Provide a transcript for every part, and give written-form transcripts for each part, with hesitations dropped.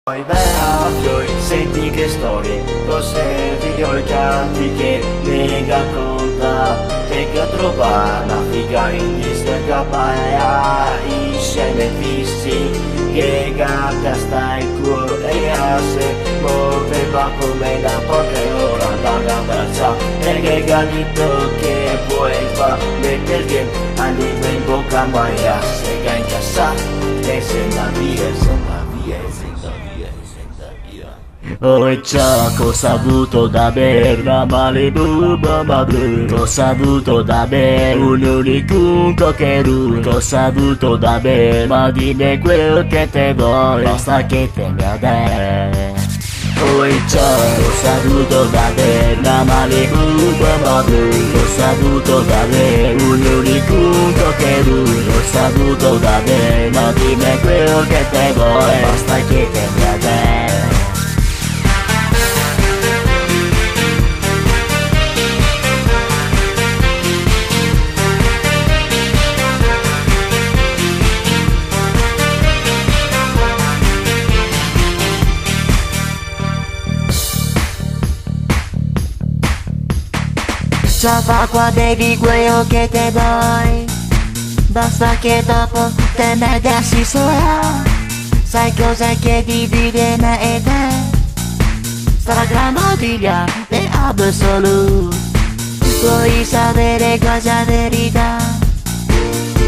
Poi vai, senti che storie, cose video e canti che mi racconta. E che trova una figa in discoteca in scene fissi, che gatta sta in culo e se muoveva come da poche ora dalla braccia. E che gatito che vuoi fa, perché andiamo in bocca ma ya se ga in casa e se la via, se la via, se la via. Oh ciao, cosa ha avuto da bere da Malibu, Baba Blue. Cosa ha avuto da bere un unico che tu. Cosa ha avuto da bere, ma dimmi quel che te vuoi, basta che te mi adere. Oh ciao, cosa ha avuto da bere da Malibu, Baba Blue. Cosa ha avuto da bere un unico che tu. Cosa ha avuto da bere, ma dimmi quel che te vuoi, basta che te mi adere. Fa qua devi quello che te vuoi, basta che dopo te ne dessi sola. Sai cosa che divide me e te? Sta gran bottiglia di assoluto. Vuoi sapere cosa verità?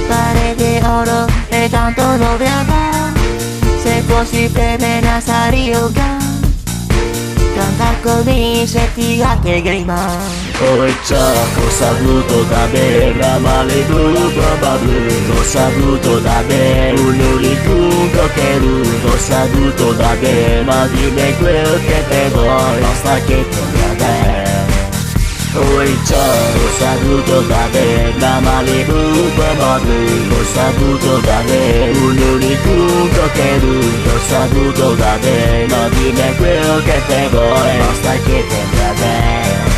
Pare di oro e tanto nobiltà. Se fossi femmina sarei un can. Canta così se ti gatte grima. Oh ciao, cosa ha avuto da bere da Malibu, Baba Blue. Cosa ha avuto da bere un unico che tu. Cosa ha avuto da bere, ma dimmi quel che te vuoi, basta che te mi adere. Oh ciao, cosa ha avuto da bere da Malibu, Baba Blue. Cosa ha avuto da bere un unico che tu. Cosa ha avuto da bere, ma dimmi quel che te vuoi, basta che te mi adere.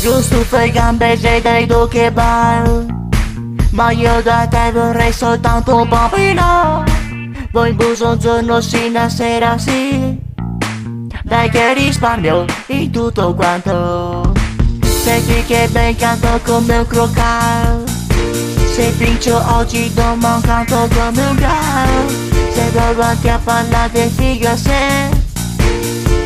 Giusto fai gambe sei dai do che bar, ma io da te vorrei soltanto un pompino. Vuoi il buso un giorno sì, una sera sì. Dai che risparmio in tutto quanto. Senti che ben canto come un crocar. Se vincio oggi domani canto come un gal. Se do avanti a parlare di figa se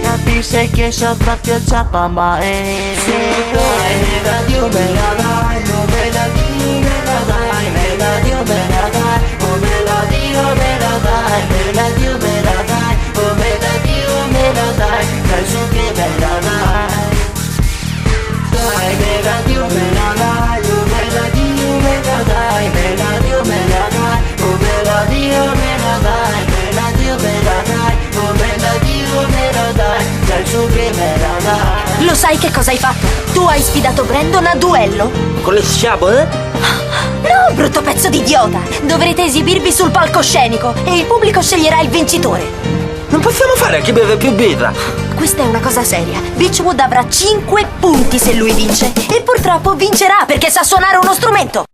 capisci che so proprio ciappa ma è. Se dai, me la dio me la dai, non me la dio me la dai, me la dio me la dai, oh me la dio me la dai, me la dio me la dai, oh me la dio me la dai, dai su che me la dai. Dai, me la dio me la dai, oh me la dio me la dai, me la dio me la dai, oh me la dio me la dai, me la dio me la dai, oh me la dio me la dai, dai su che me la dai. Lo sai che cosa hai fatto? Tu hai sfidato Brandon a duello? Con le sciabole? No, brutto pezzo di idiota! Dovrete esibirvi sul palcoscenico e il pubblico sceglierà il vincitore. Non possiamo fare a chi beve più birra. Questa è una cosa seria. Beechwood avrà 5 punti se lui vince. E purtroppo vincerà perché sa suonare uno strumento.